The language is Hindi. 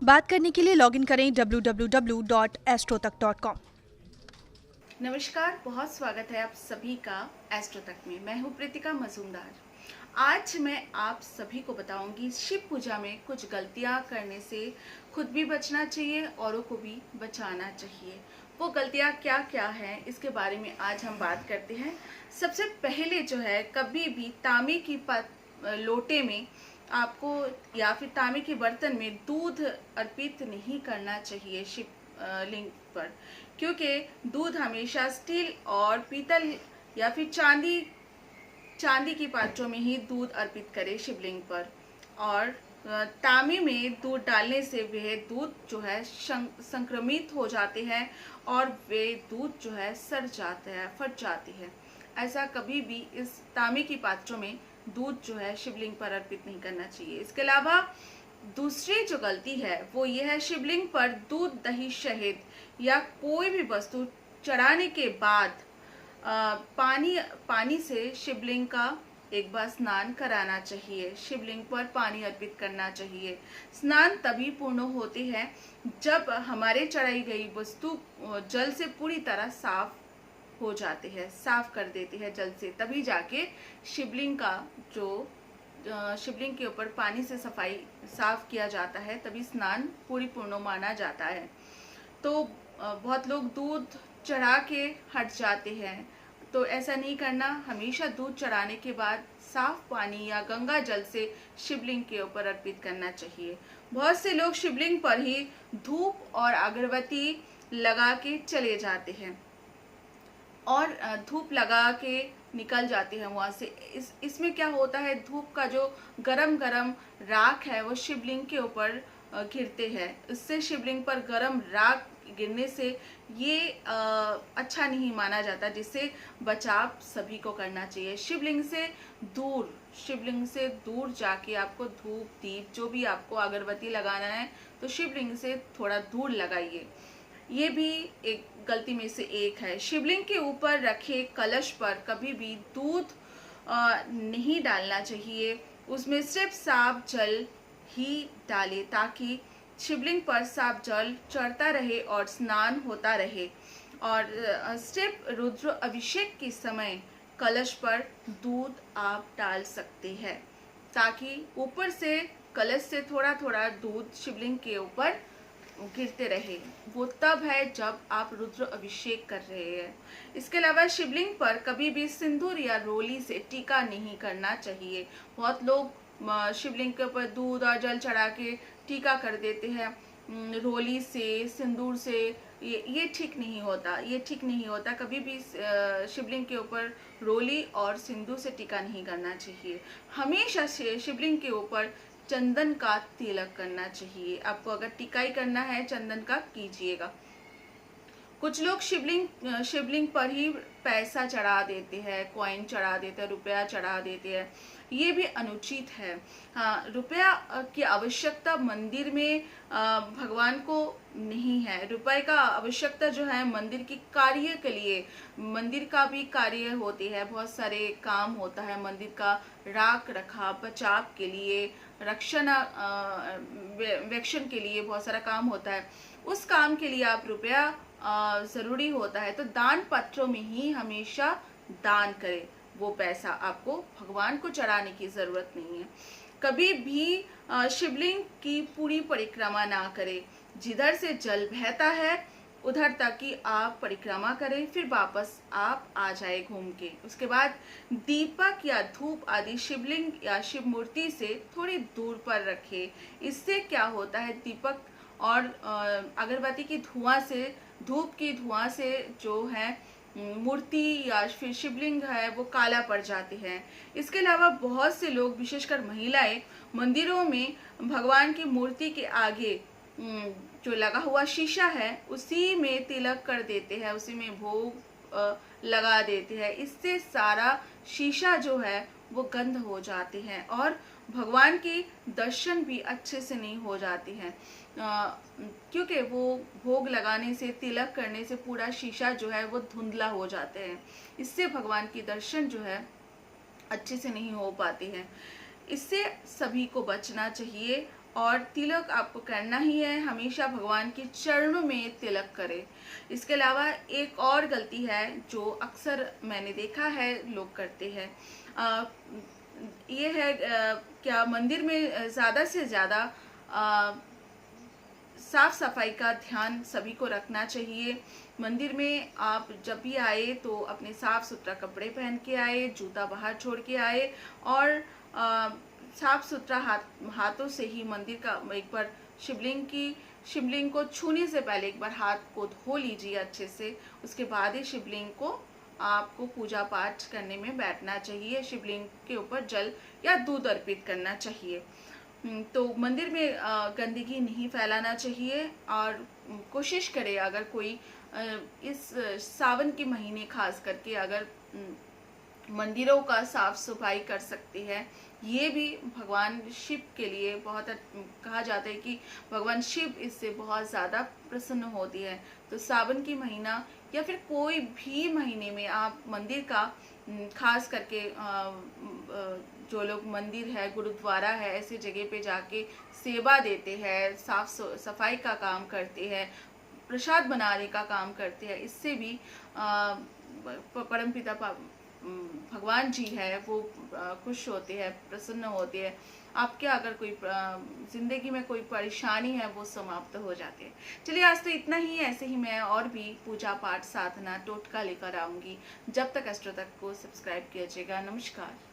बात करने के लिए लॉगिन करें www.astrotak.com। नमस्कार, बहुत स्वागत है आप सभी का एस्ट्रो तक में। मैं हूं प्रीतिका मजूमदार। आज मैं आप सभी को बताऊंगी शिव पूजा में कुछ गलतियां करने से खुद भी बचना चाहिए, औरों को भी बचाना चाहिए। वो गलतियां क्या क्या हैं इसके बारे में आज हम बात करते हैं। सबसे पहले जो है, कभी भी तांबे की लोटे में आपको या फिर तांबे के बर्तन में दूध अर्पित नहीं करना चाहिए शिव लिंग पर, क्योंकि दूध हमेशा स्टील और पीतल या फिर चांदी की पात्रों में ही दूध अर्पित करें शिवलिंग पर। और तांबे में दूध डालने से वह दूध जो है संक्रमित हो जाते हैं और वे दूध जो है सड़ जाते हैं, फट जाती है। ऐसा कभी भी इस तांबे की पात्रों में दूध जो है शिवलिंग पर अर्पित नहीं करना चाहिए। इसके अलावा दूसरी जो गलती है वो ये है, शिवलिंग पर दूध, दही, शहद या कोई भी वस्तु चढ़ाने के बाद पानी से शिवलिंग का एक बार स्नान कराना चाहिए। शिवलिंग पर पानी अर्पित करना चाहिए। स्नान तभी पूर्ण होते हैं जब हमारे चढ़ाई गई वस्तु जल से पूरी तरह साफ हो जाते हैं, साफ कर देती है जल से, तभी जाके शिवलिंग का जो शिवलिंग के ऊपर पानी से साफ किया जाता है, तभी स्नान पूर्ण माना जाता है। तो बहुत लोग दूध चढ़ा के हट जाते हैं, तो ऐसा नहीं करना। हमेशा दूध चढ़ाने के बाद साफ पानी या गंगा जल से शिवलिंग के ऊपर अर्पित करना चाहिए। बहुत से लोग शिवलिंग पर ही धूप और अगरबत्ती लगा के चले जाते हैं और धूप लगा के निकल जाते हैं वहां से। इसमें क्या होता है, धूप का जो गरम राख है वो शिवलिंग के ऊपर गिरते हैं। इससे शिवलिंग पर गरम राख गिरने से ये अच्छा नहीं माना जाता, जिससे बचाव सभी को करना चाहिए। शिवलिंग से दूर जाके आपको धूप, दीप, जो भी आपको अगरबत्ती लगाना है तो शिवलिंग से थोड़ा दूर लगाइए। ये भी एक गलती में से एक है। शिवलिंग के ऊपर रखे कलश पर कभी भी दूध नहीं डालना चाहिए। उसमें सिर्फ साफ जल ही डाले, ताकि शिवलिंग पर साफ जल चढ़ता रहे और स्नान होता रहे। और सिर्फ रुद्र अभिषेक के समय कलश पर दूध आप डाल सकते हैं, ताकि ऊपर से कलश से थोड़ा थोड़ा दूध शिवलिंग के ऊपर गिरते रहे। वो तब है जब आप रुद्र अभिषेक कर रहे हैं। इसके अलावा शिवलिंग पर कभी भी सिंदूर या रोली से टीका नहीं करना चाहिए। बहुत लोग शिवलिंग के ऊपर दूध और जल चढ़ा के टीका कर देते हैं रोली से, सिंदूर से। ये ठीक नहीं होता। कभी भी शिवलिंग के ऊपर रोली और सिंदूर से टीका नहीं करना चाहिए। हमेशा शिवलिंग के ऊपर चंदन का तिलक करना चाहिए। आपको अगर टिकाई करना है, चंदन का कीजिएगा। कुछ लोग शिवलिंग पर ही पैसा चढ़ा देते हैं, कॉइन चढ़ा देते हैं, रुपया चढ़ा देते हैं। ये भी अनुचित है। हाँ, रुपया की आवश्यकता मंदिर में भगवान को नहीं है। रुपए का आवश्यकता जो है मंदिर की कार्य के लिए, मंदिर का भी कार्य होते हैं, बहुत सारे काम होता है मंदिर का, राख रखाव, बचाव के लिए, रक्षण के लिए बहुत सारा काम होता है। उस काम के लिए आप रुपया जरूरी होता है, तो दान पत्रों में ही हमेशा दान करें। वो पैसा आपको भगवान को चढ़ाने की जरूरत नहीं है। कभी भी शिवलिंग की पूरी परिक्रमा ना करें। जिधर से जल बहता है उधर तक ही आप परिक्रमा करें, फिर वापस आप आ जाए घूम के। उसके बाद दीपक या धूप आदि शिवलिंग या शिव मूर्ति से थोड़ी दूर पर रखें। इससे क्या होता है, दीपक और अगरबत्ती की धुआं से, धूप की धुआं से जो है मूर्ति या फिर शिवलिंग है वो काला पड़ जाते हैं। इसके अलावा बहुत से लोग, विशेषकर महिलाएं, मंदिरों में भगवान की मूर्ति के आगे जो लगा हुआ शीशा है उसी में तिलक कर देते हैं, उसी में भोग लगा देते हैं। इससे सारा शीशा जो है वो गंद हो जाते हैं और भगवान की दर्शन भी अच्छे से नहीं हो जाते हैं, क्योंकि वो भोग लगाने से, तिलक करने से पूरा शीशा जो है वो धुंधला हो जाते हैं। इससे भगवान की दर्शन जो है अच्छे से नहीं हो पाते हैं। इससे सभी को बचना चाहिए और तिलक आपको करना ही है, हमेशा भगवान के चरणों में तिलक करें। इसके अलावा एक और गलती है जो अक्सर मैंने देखा है लोग करते हैं, ये है क्या मंदिर में ज़्यादा से ज़्यादा साफ सफाई का ध्यान सभी को रखना चाहिए। मंदिर में आप जब भी आए तो अपने साफ सुथरा कपड़े पहन के आए, जूता बाहर छोड़ के आए और साफ सुथरा हाथों से ही मंदिर का एक बार शिवलिंग को छूने से पहले एक बार हाथ को धो लीजिए अच्छे से। उसके बाद ही शिवलिंग को आपको पूजा पाठ करने में बैठना चाहिए। शिवलिंग के ऊपर जल या दूध अर्पित करना चाहिए। तो मंदिर में गंदगी नहीं फैलाना चाहिए और कोशिश करें, अगर कोई इस सावन के महीने खास करके अगर मंदिरों का साफ सफाई कर सकते हैं। ये भी भगवान शिव के लिए बहुत कहा जाता है कि भगवान शिव इससे बहुत ज़्यादा प्रसन्न होती है। तो सावन की महीना या फिर कोई भी महीने में आप मंदिर का खास करके जो लोग मंदिर है, गुरुद्वारा है, ऐसी जगह पे जाके सेवा देते हैं, साफ सफाई का काम करते हैं, प्रसाद बनाने का काम करते हैं, इससे भी परमपिता भगवान जी है वो खुश होते हैं, प्रसन्न होते हैं। आपके अगर कोई जिंदगी में कोई परेशानी है वो समाप्त हो जाते हैं। चलिए आज तो इतना ही। ऐसे ही मैं और भी पूजा पाठ, साधना, टोटका लेकर आऊंगी। जब तक एस्ट्रो तक को सब्सक्राइब कीजिएगा। नमस्कार।